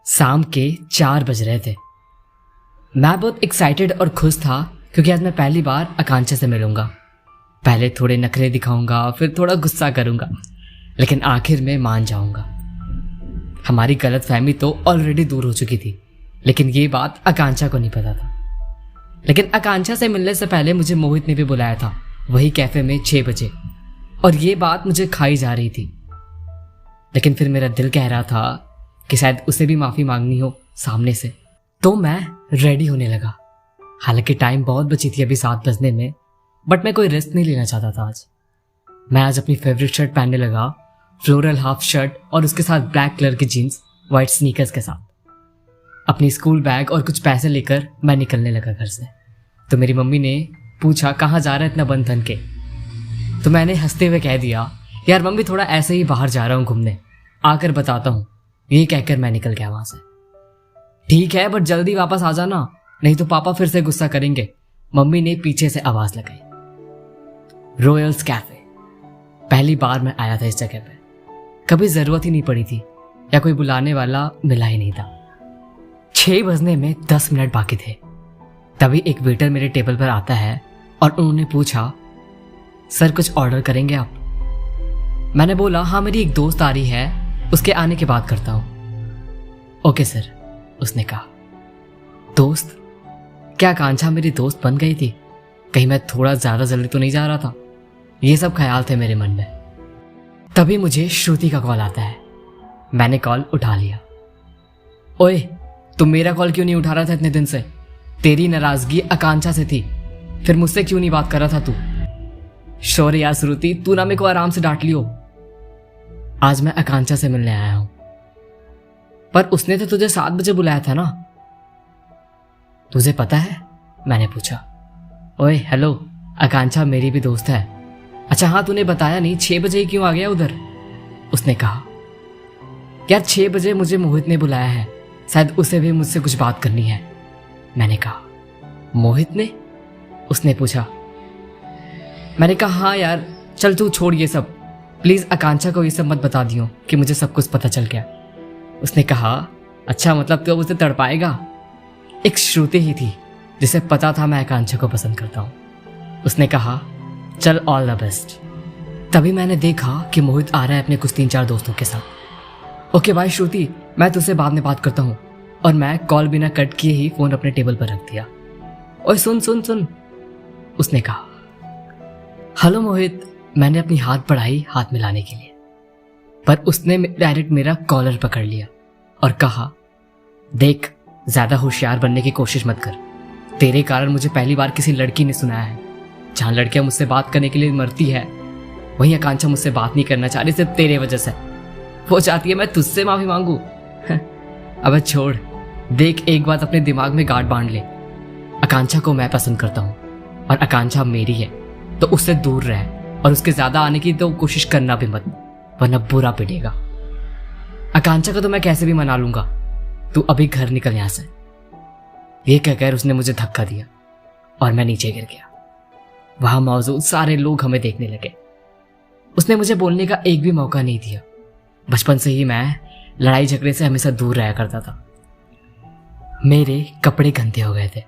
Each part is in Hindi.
शाम के 4 बज रहे थे। मैं बहुत एक्साइटेड और खुश था क्योंकि आज मैं पहली बार आकांक्षा से मिलूंगा। पहले थोड़े नखरे दिखाऊंगा, फिर थोड़ा गुस्सा करूंगा, लेकिन आखिर में मान जाऊंगा। हमारी गलतफहमी तो ऑलरेडी दूर हो चुकी थी, लेकिन ये बात आकांक्षा को नहीं पता था। लेकिन आकांक्षा से मिलने से पहले मुझे मोहित ने भी बुलाया था, वही कैफे में 6 बजे, और ये बात मुझे खाई जा रही थी। लेकिन फिर मेरा दिल कह रहा था कि शायद उसे भी माफी मांगनी हो सामने से। तो मैं रेडी होने लगा। हालांकि टाइम बहुत बची थी, अभी 7 बजने में, बट मैं कोई रिस्क नहीं लेना चाहता था आज। मैं आज अपनी फेवरेट शर्ट पहनने लगा, फ्लोरल हाफ शर्ट और उसके साथ ब्लैक कलर की जीन्स, वाइट स्नीकर्स के साथ। अपनी स्कूल बैग और कुछ पैसे लेकर मैं निकलने लगा घर से। तो मेरी मम्मी ने पूछा कहाँ जा रहा है इतना बंद थन के। तो मैंने हंसते हुए कह दिया, यार मम्मी थोड़ा ऐसे ही बाहर जा रहा हूँ घूमने, आकर बताता हूँ। ये कहकर मैं निकल गया वहां से। ठीक है, बट जल्दी वापस आ जाना, नहीं तो पापा फिर से गुस्सा करेंगे, मम्मी ने पीछे से आवाज लगाई। Royals cafe. पहली बार मैं आया था इस जगह पे। कभी जरूरत ही नहीं पड़ी थी या कोई बुलाने वाला मिला ही नहीं था। 6 बजने में 10 मिनट बाकी थे। तभी एक वेटर मेरे टेबल पर आता है और उन्होंने पूछा, सर कुछ ऑर्डर करेंगे आप? मैंने बोला, हाँ मेरी एक दोस्त आ रही है, उसके आने के बाद करता हूँ। ओके सर, उसने कहा। दोस्त? क्या आकांक्षा मेरी दोस्त बन गई थी? कहीं मैं थोड़ा ज्यादा जल्दी तो नहीं जा रहा था? ये सब ख्याल थे मेरे मन में। तभी मुझे श्रुति का कॉल आता है। मैंने कॉल उठा लिया। ओए, तुम मेरा कॉल क्यों नहीं उठा रहा था इतने दिन से? तेरी नाराजगी आकांक्षा से थी, फिर मुझसे क्यों नहीं बात कर रहा था तू? शौर्य यार श्रुति, तू ना मेरे को आराम से डांट लियो। आज मैं आकांक्षा से मिलने आया हूं। पर उसने तो तुझे 7 बजे बुलाया था ना? तुझे पता है? मैंने पूछा। ओए हेलो, आकांक्षा मेरी भी दोस्त है। अच्छा हाँ, तूने बताया नहीं, 6 बजे ही क्यों आ गया उधर? उसने कहा। यार 6 बजे मुझे मोहित ने बुलाया है, शायद उसे भी मुझसे कुछ बात करनी है। मैंने कहा। मोहित ने? उसने पूछा। मैंने कहा हाँ यार, चल तू छोड़ ये सब, प्लीज आकांक्षा को ये सब मत बता दियो कि मुझे सब कुछ पता चल गया। उसने कहा, अच्छा मतलब तू अब उसे तड़पाएगा? एक श्रुति ही थी जिसे पता था मैं आकांक्षा को पसंद करता हूं। उसने कहा, चल ऑल द बेस्ट। तभी मैंने देखा कि मोहित आ रहा है अपने कुछ 3-4 दोस्तों के साथ। ओके बाय श्रुति, मैं तुझसे बाद में बात करता हूँ। और मैं कॉल बिना कट किए ही फोन अपने टेबल पर रख दिया। ओए सुन सुन सुन, उसने कहा। हेलो मोहित, मैंने अपनी हाथ बढ़ाई हाथ मिलाने के लिए, पर उसने डायरेक्ट मेरा कॉलर पकड़ लिया और कहा, देख ज्यादा होशियार बनने की कोशिश मत कर। तेरे कारण मुझे पहली बार किसी लड़की ने सुनाया है। जहां लड़कियां मुझसे बात करने के लिए मरती है, वहीं आकांक्षा मुझसे बात नहीं करना चाह रही, सिर्फ तेरे वजह से। वो चाहती है मैं तुझसे माफी मांगू। अबे छोड़, देख एक बात अपने दिमाग में गांठ बांध ले, आकांक्षा को मैं पसंद करता हूँ और आकांक्षा मेरी है, तो उससे दूर रह और उसके ज्यादा आने की तो कोशिश करना भी मत, वरना बुरा पिटेगा। आकांक्षा को तो मैं कैसे भी मना लूंगा, तू अभी घर निकल यहां से। ये कहकर उसने मुझे धक्का दिया और मैं नीचे गिर गया। वहां मौजूद सारे लोग हमें देखने लगे। उसने मुझे बोलने का एक भी मौका नहीं दिया। बचपन से ही मैं लड़ाई झगड़े से हमेशा दूर रहा करता था। मेरे कपड़े गंदे हो गए थे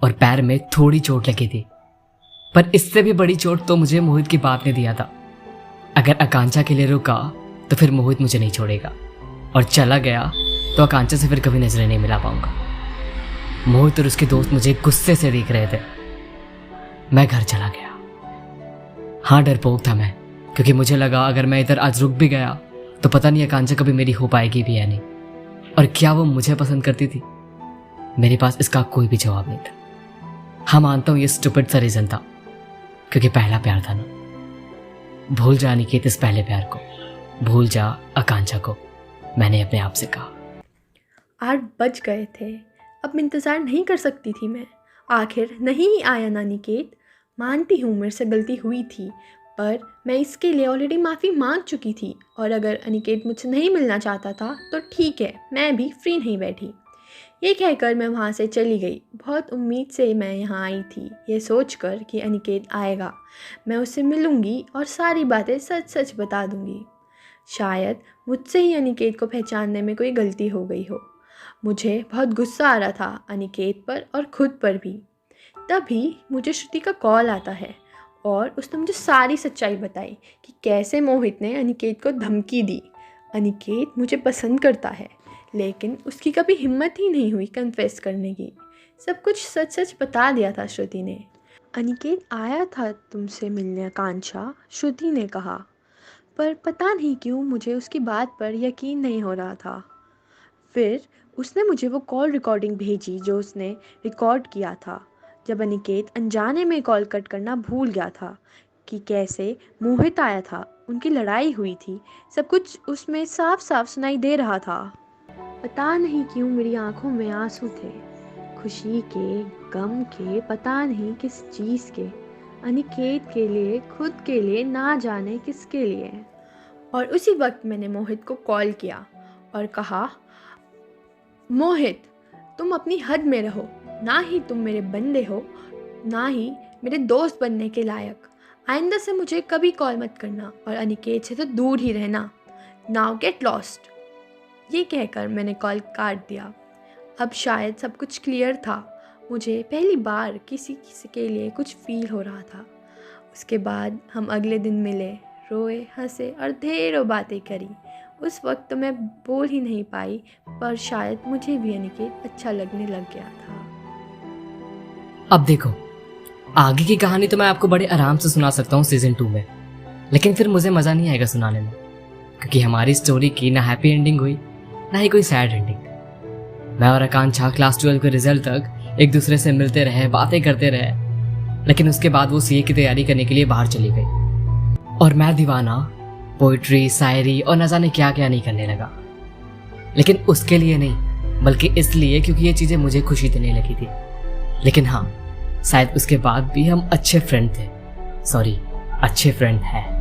और पैर में थोड़ी चोट लगी थी, पर इससे भी बड़ी चोट तो मुझे मोहित की बात ने दिया था। अगर आकांक्षा के लिए रुका तो फिर मोहित मुझे नहीं छोड़ेगा, और चला गया तो आकांक्षा से फिर कभी नजरें नहीं मिला पाऊंगा। मोहित और उसके दोस्त मुझे गुस्से से देख रहे थे। मैं घर चला गया। हाँ डरपोक था मैं, क्योंकि मुझे लगा अगर मैं इधर आज रुक भी गया तो पता नहीं आकांक्षा कभी मेरी हो पाएगी भी या नहीं, और क्या वो मुझे पसंद करती थी। मेरे पास इसका कोई भी जवाब नहीं था। हाँ मानता हूं ये स्टूपिड सा रीजन था, क्योंकि पहला प्यार था ना। भूल जा निकेत इस पहले प्यार को, भूल जा आकांक्षा को, मैंने अपने आप से कहा। 8 बज गए थे, अब इंतज़ार नहीं कर सकती थी मैं। आखिर नहीं ही आया ना निकेत। मानती हूँ मेरे से गलती हुई थी, पर मैं इसके लिए ऑलरेडी माफ़ी मांग चुकी थी, और अगर अनिकेत मुझसे नहीं मिलना चाहता था तो ठीक है, मैं भी फ्री नहीं बैठी। ये कहकर मैं वहाँ से चली गई। बहुत उम्मीद से मैं यहाँ आई थी, ये सोचकर कि अनिकेत आएगा, मैं उससे मिलूँगी और सारी बातें सच सच बता दूँगी। शायद मुझसे ही अनिकेत को पहचानने में कोई गलती हो गई हो। मुझे बहुत गुस्सा आ रहा था अनिकेत पर और खुद पर भी। तभी मुझे श्रुति का कॉल आता है और उसने मुझे सारी सच्चाई बताई कि कैसे मोहित ने अनिकेत को धमकी दी। अनिकेत मुझे पसंद करता है, लेकिन उसकी कभी हिम्मत ही नहीं हुई कन्फेस करने की। सब कुछ सच सच बता दिया था श्रुति ने। अनिकेत आया था तुमसे मिलने आकांक्षा, श्रुति ने कहा, पर पता नहीं क्यों मुझे उसकी बात पर यकीन नहीं हो रहा था। फिर उसने मुझे वो कॉल रिकॉर्डिंग भेजी जो उसने रिकॉर्ड किया था जब अनिकेत अनजाने में कॉल कट करना भूल गया था, कि कैसे मोहित आया था, उनकी लड़ाई हुई थी। सब कुछ उसमें साफ साफ सुनाई दे रहा था। पता नहीं क्यों मेरी आंखों में आंसू थे, खुशी के, गम के, पता नहीं किस चीज़ के। अनिकेत के लिए, खुद के लिए, ना जाने किसके लिए। और उसी वक्त मैंने मोहित को कॉल किया और कहा, मोहित, तुम अपनी हद में रहो। ना ही तुम मेरे बंदे हो, ना ही मेरे दोस्त बनने के लायक। आइंदा से मुझे कभी कॉल मत करना और अनिकेत से तो दूर ही रहना। Now get lost. ये कहकर मैंने कॉल काट दिया। अब शायद सब कुछ क्लियर था। मुझे पहली बार किसी के लिए कुछ फील हो रहा था। उसके बाद हम अगले दिन मिले, रोए, हंसे और ढेरों बातें करी। उस वक्त तो मैं बोल ही नहीं पाई, पर शायद मुझे भी अनिकेत अच्छा लगने लग गया था। अब देखो, आगे की कहानी तो मैं आपको बड़े आराम से सुना सकता हूँ सीजन 2 में, लेकिन फिर मुझे मज़ा नहीं आएगा सुनाने में, क्योंकि हमारी स्टोरी की ना हैप्पी एंडिंग हुई ना ही कोई सैड एंडिंग। मैं और आकांक्षा क्लास 12 के रिजल्ट तक एक दूसरे से मिलते रहे, बातें करते रहे, लेकिन उसके बाद वो सीए की तैयारी करने के लिए बाहर चली गई और मैं दीवाना पोइट्री, शायरी और न जाने क्या क्या नहीं करने लगा। लेकिन उसके लिए नहीं, बल्कि इसलिए क्योंकि ये चीज़ें मुझे खुशी देने लगी थी। लेकिन हाँ, शायद उसके बाद भी हम अच्छे फ्रेंड थे। सॉरी, अच्छे फ्रेंड हैं।